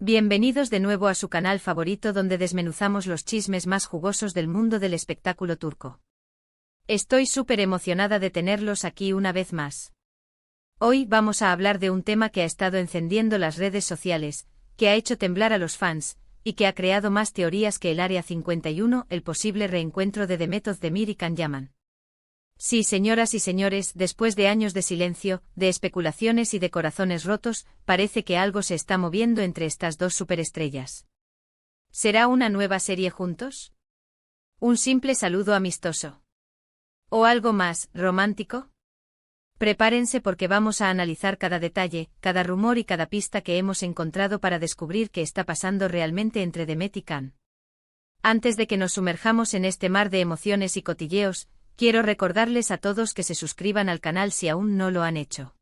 Bienvenidos de nuevo a su canal favorito donde desmenuzamos los chismes más jugosos del mundo del espectáculo turco. Estoy súper emocionada de tenerlos aquí una vez más. Hoy vamos a hablar de un tema que ha estado encendiendo las redes sociales, que ha hecho temblar a los fans, y que ha creado más teorías que el Área 51, el posible reencuentro de Demet Özdemir y Can Yaman. Sí, señoras y señores, después de años de silencio, de especulaciones y de corazones rotos, parece que algo se está moviendo entre estas dos superestrellas. ¿Será una nueva serie juntos? ¿Un simple saludo amistoso? ¿O algo más romántico? Prepárense porque vamos a analizar cada detalle, cada rumor y cada pista que hemos encontrado para descubrir qué está pasando realmente entre Demet y Can. Antes de que nos sumerjamos en este mar de emociones y cotilleos, quiero recordarles a todos que se suscriban al canal si aún no lo han hecho.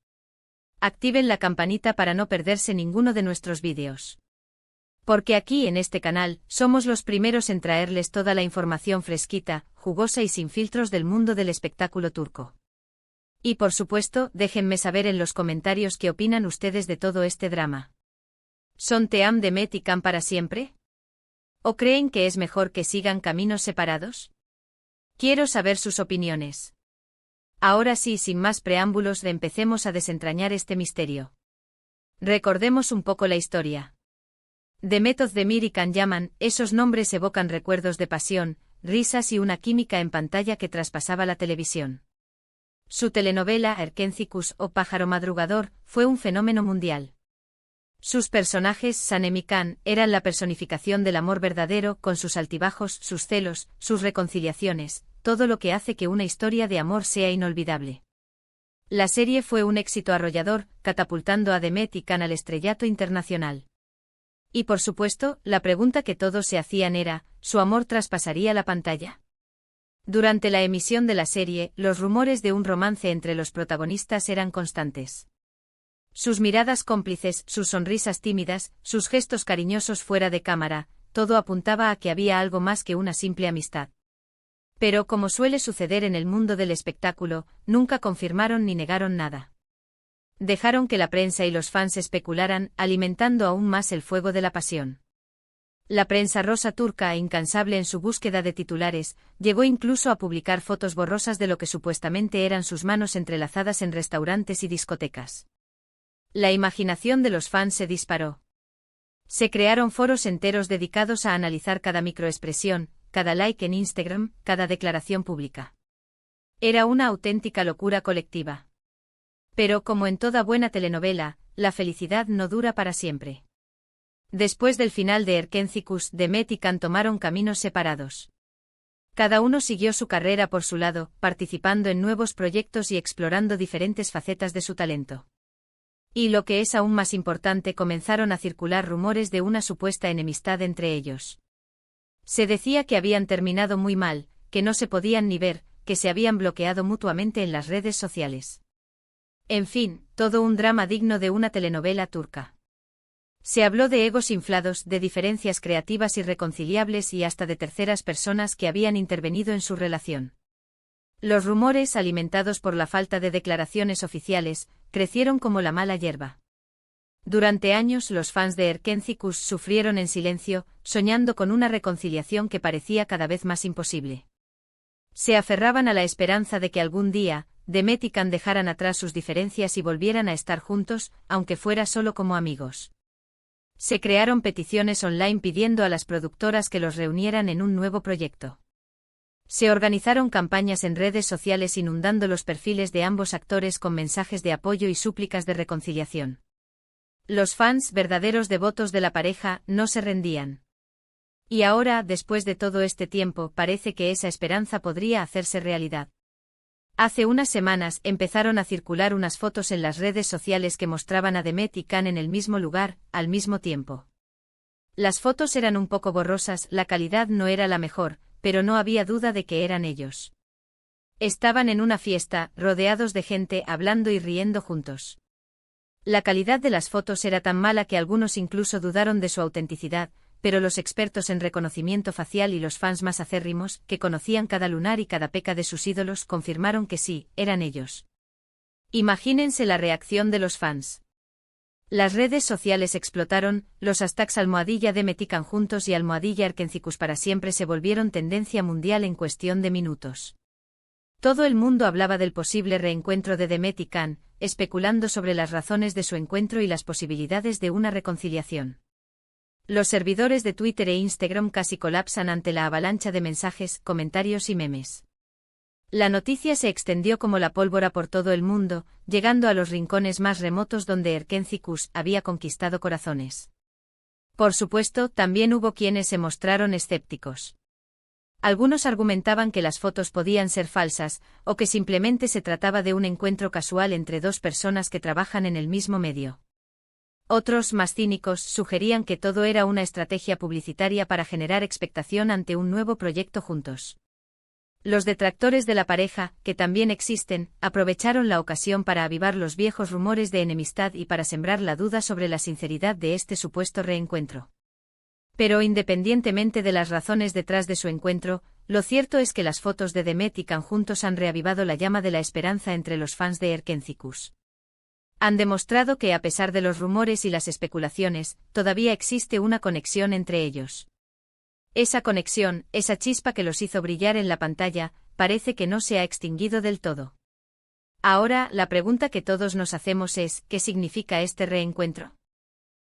Activen la campanita para no perderse ninguno de nuestros vídeos. Porque aquí en este canal, somos los primeros en traerles toda la información fresquita, jugosa y sin filtros del mundo del espectáculo turco. Y por supuesto, déjenme saber en los comentarios qué opinan ustedes de todo este drama. ¿Son Team Demet y Can para siempre? ¿O creen que es mejor que sigan caminos separados? Quiero saber sus opiniones. Ahora sí, sin más preámbulos, empecemos a desentrañar este misterio. Recordemos un poco la historia. Demet Özdemir y Can Yaman, esos nombres evocan recuerdos de pasión, risas y una química en pantalla que traspasaba la televisión. Su telenovela Erkenci o Pájaro Madrugador fue un fenómeno mundial. Sus personajes, Sanem y Can, eran la personificación del amor verdadero, con sus altibajos, sus celos, sus reconciliaciones, todo lo que hace que una historia de amor sea inolvidable. La serie fue un éxito arrollador, catapultando a Demet y Can al estrellato internacional. Y por supuesto, la pregunta que todos se hacían era, ¿su amor traspasaría la pantalla? Durante la emisión de la serie, los rumores de un romance entre los protagonistas eran constantes. Sus miradas cómplices, sus sonrisas tímidas, sus gestos cariñosos fuera de cámara, todo apuntaba a que había algo más que una simple amistad. Pero como suele suceder en el mundo del espectáculo, nunca confirmaron ni negaron nada. Dejaron que la prensa y los fans especularan, alimentando aún más el fuego de la pasión. La prensa rosa turca, incansable en su búsqueda de titulares, llegó incluso a publicar fotos borrosas de lo que supuestamente eran sus manos entrelazadas en restaurantes y discotecas. La imaginación de los fans se disparó. Se crearon foros enteros dedicados a analizar cada microexpresión, cada like en Instagram, cada declaración pública. Era una auténtica locura colectiva. Pero como en toda buena telenovela, la felicidad no dura para siempre. Después del final de Erkenci, Demet y Can tomaron caminos separados. Cada uno siguió su carrera por su lado, participando en nuevos proyectos y explorando diferentes facetas de su talento. Y lo que es aún más importante, comenzaron a circular rumores de una supuesta enemistad entre ellos. Se decía que habían terminado muy mal, que no se podían ni ver, que se habían bloqueado mutuamente en las redes sociales. En fin, todo un drama digno de una telenovela turca. Se habló de egos inflados, de diferencias creativas irreconciliables y hasta de terceras personas que habían intervenido en su relación. Los rumores, alimentados por la falta de declaraciones oficiales, crecieron como la mala hierba. Durante años los fans de Erkenci sufrieron en silencio, soñando con una reconciliación que parecía cada vez más imposible. Se aferraban a la esperanza de que algún día, Demet y Can dejaran atrás sus diferencias y volvieran a estar juntos, aunque fuera solo como amigos. Se crearon peticiones online pidiendo a las productoras que los reunieran en un nuevo proyecto. Se organizaron campañas en redes sociales inundando los perfiles de ambos actores con mensajes de apoyo y súplicas de reconciliación. Los fans, verdaderos devotos de la pareja, no se rendían. Y ahora, después de todo este tiempo, parece que esa esperanza podría hacerse realidad. Hace unas semanas empezaron a circular unas fotos en las redes sociales que mostraban a Demet y Can en el mismo lugar, al mismo tiempo. Las fotos eran un poco borrosas, la calidad no era la mejor, pero no había duda de que eran ellos. Estaban en una fiesta, rodeados de gente, hablando y riendo juntos. La calidad de las fotos era tan mala que algunos incluso dudaron de su autenticidad, pero los expertos en reconocimiento facial y los fans más acérrimos, que conocían cada lunar y cada peca de sus ídolos, confirmaron que sí, eran ellos. Imagínense la reacción de los fans. Las redes sociales explotaron, los hashtags #Demetic juntos y #Erkencicus para siempre se volvieron tendencia mundial en cuestión de minutos. Todo el mundo hablaba del posible reencuentro de Demet y Can, especulando sobre las razones de su encuentro y las posibilidades de una reconciliación. Los servidores de Twitter e Instagram casi colapsan ante la avalancha de mensajes, comentarios y memes. La noticia se extendió como la pólvora por todo el mundo, llegando a los rincones más remotos donde Erkencicus había conquistado corazones. Por supuesto, también hubo quienes se mostraron escépticos. Algunos argumentaban que las fotos podían ser falsas, o que simplemente se trataba de un encuentro casual entre dos personas que trabajan en el mismo medio. Otros, más cínicos, sugerían que todo era una estrategia publicitaria para generar expectación ante un nuevo proyecto juntos. Los detractores de la pareja, que también existen, aprovecharon la ocasión para avivar los viejos rumores de enemistad y para sembrar la duda sobre la sinceridad de este supuesto reencuentro. Pero independientemente de las razones detrás de su encuentro, lo cierto es que las fotos de Demet y Can juntos han reavivado la llama de la esperanza entre los fans de Erkencicus. Han demostrado que a pesar de los rumores y las especulaciones, todavía existe una conexión entre ellos. Esa conexión, esa chispa que los hizo brillar en la pantalla, parece que no se ha extinguido del todo. Ahora, la pregunta que todos nos hacemos es, ¿qué significa este reencuentro?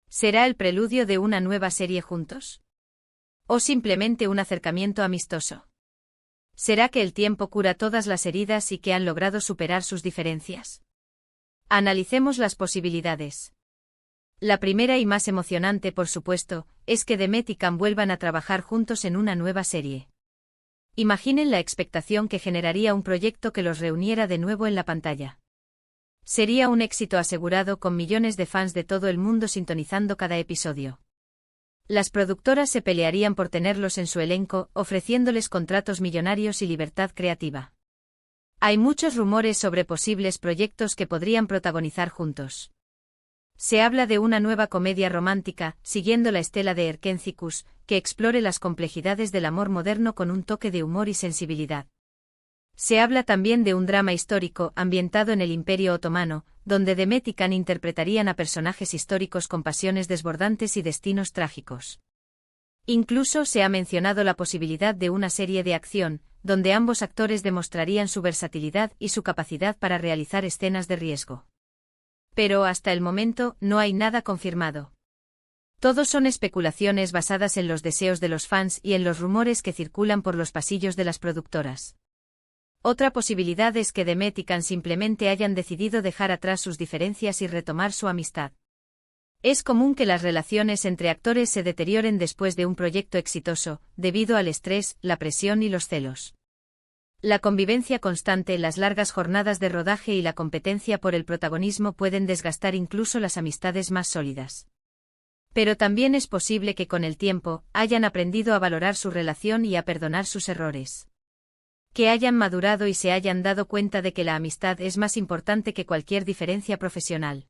¿Será el preludio de una nueva serie juntos? ¿O simplemente un acercamiento amistoso? ¿Será que el tiempo cura todas las heridas y que han logrado superar sus diferencias? Analicemos las posibilidades. La primera y más emocionante, por supuesto, es que Demet y Can vuelvan a trabajar juntos en una nueva serie. Imaginen la expectación que generaría un proyecto que los reuniera de nuevo en la pantalla. Sería un éxito asegurado con millones de fans de todo el mundo sintonizando cada episodio. Las productoras se pelearían por tenerlos en su elenco, ofreciéndoles contratos millonarios y libertad creativa. Hay muchos rumores sobre posibles proyectos que podrían protagonizar juntos. Se habla de una nueva comedia romántica, siguiendo la estela de Erkencicus, que explore las complejidades del amor moderno con un toque de humor y sensibilidad. Se habla también de un drama histórico ambientado en el Imperio Otomano, donde Demet y Can interpretarían a personajes históricos con pasiones desbordantes y destinos trágicos. Incluso se ha mencionado la posibilidad de una serie de acción, donde ambos actores demostrarían su versatilidad y su capacidad para realizar escenas de riesgo. Pero hasta el momento no hay nada confirmado. Todos son especulaciones basadas en los deseos de los fans y en los rumores que circulan por los pasillos de las productoras. Otra posibilidad es que Demet y Can simplemente hayan decidido dejar atrás sus diferencias y retomar su amistad. Es común que las relaciones entre actores se deterioren después de un proyecto exitoso, debido al estrés, la presión y los celos. La convivencia constante, las largas jornadas de rodaje y la competencia por el protagonismo pueden desgastar incluso las amistades más sólidas. Pero también es posible que con el tiempo hayan aprendido a valorar su relación y a perdonar sus errores. Que hayan madurado y se hayan dado cuenta de que la amistad es más importante que cualquier diferencia profesional.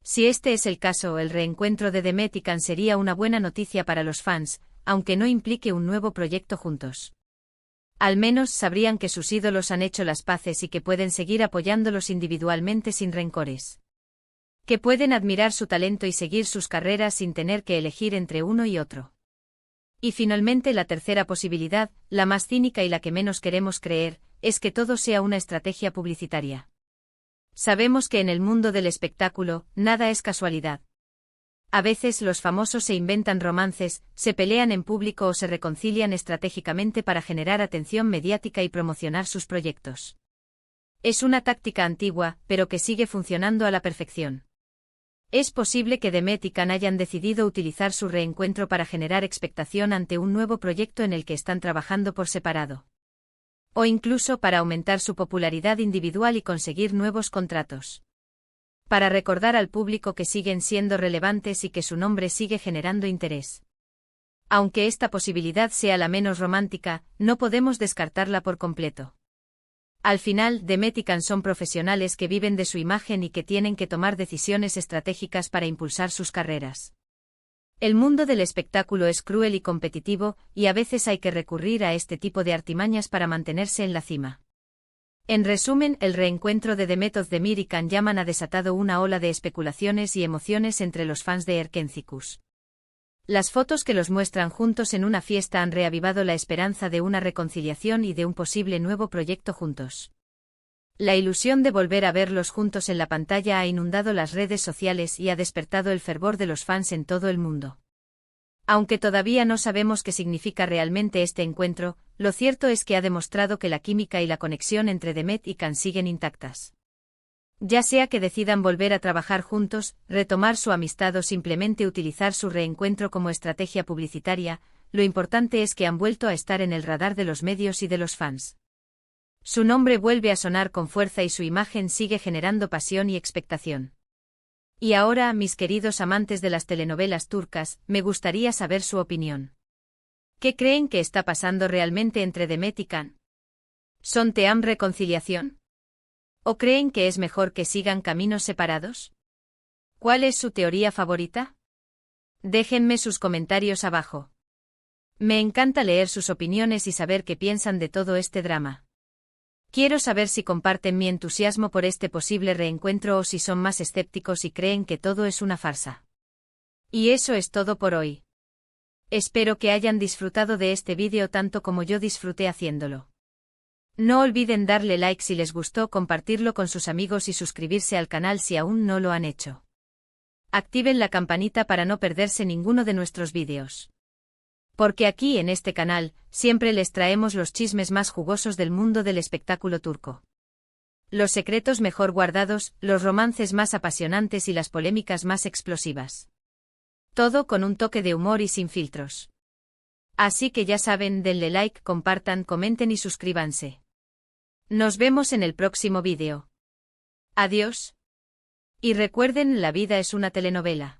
Si este es el caso, el reencuentro de Demet y Can sería una buena noticia para los fans, aunque no implique un nuevo proyecto juntos. Al menos sabrían que sus ídolos han hecho las paces y que pueden seguir apoyándolos individualmente sin rencores. Que pueden admirar su talento y seguir sus carreras sin tener que elegir entre uno y otro. Y finalmente la tercera posibilidad, la más cínica y la que menos queremos creer, es que todo sea una estrategia publicitaria. Sabemos que en el mundo del espectáculo, nada es casualidad. A veces los famosos se inventan romances, se pelean en público o se reconcilian estratégicamente para generar atención mediática y promocionar sus proyectos. Es una táctica antigua, pero que sigue funcionando a la perfección. Es posible que Demet y Can hayan decidido utilizar su reencuentro para generar expectación ante un nuevo proyecto en el que están trabajando por separado. O incluso para aumentar su popularidad individual y conseguir nuevos contratos. Para recordar al público que siguen siendo relevantes y que su nombre sigue generando interés. Aunque esta posibilidad sea la menos romántica, no podemos descartarla por completo. Al final, Demet y Can son profesionales que viven de su imagen y que tienen que tomar decisiones estratégicas para impulsar sus carreras. El mundo del espectáculo es cruel y competitivo, y a veces hay que recurrir a este tipo de artimañas para mantenerse en la cima. En resumen, el reencuentro de Demet Özdemir y Can Yaman ha desatado una ola de especulaciones y emociones entre los fans de Erkenzicus. Las fotos que los muestran juntos en una fiesta han reavivado la esperanza de una reconciliación y de un posible nuevo proyecto juntos. La ilusión de volver a verlos juntos en la pantalla ha inundado las redes sociales y ha despertado el fervor de los fans en todo el mundo. Aunque todavía no sabemos qué significa realmente este encuentro, lo cierto es que ha demostrado que la química y la conexión entre Demet y Can siguen intactas. Ya sea que decidan volver a trabajar juntos, retomar su amistad o simplemente utilizar su reencuentro como estrategia publicitaria, lo importante es que han vuelto a estar en el radar de los medios y de los fans. Su nombre vuelve a sonar con fuerza y su imagen sigue generando pasión y expectación. Y ahora, mis queridos amantes de las telenovelas turcas, me gustaría saber su opinión. ¿Qué creen que está pasando realmente entre Demet y Can? ¿Son team reconciliación? ¿O creen que es mejor que sigan caminos separados? ¿Cuál es su teoría favorita? Déjenme sus comentarios abajo. Me encanta leer sus opiniones y saber qué piensan de todo este drama. Quiero saber si comparten mi entusiasmo por este posible reencuentro o si son más escépticos y creen que todo es una farsa. Y eso es todo por hoy. Espero que hayan disfrutado de este vídeo tanto como yo disfruté haciéndolo. No olviden darle like si les gustó, compartirlo con sus amigos y suscribirse al canal si aún no lo han hecho. Activen la campanita para no perderse ninguno de nuestros vídeos. Porque aquí en este canal, siempre les traemos los chismes más jugosos del mundo del espectáculo turco. Los secretos mejor guardados, los romances más apasionantes y las polémicas más explosivas. Todo con un toque de humor y sin filtros. Así que ya saben, denle like, compartan, comenten y suscríbanse. Nos vemos en el próximo vídeo. Adiós. Y recuerden, la vida es una telenovela.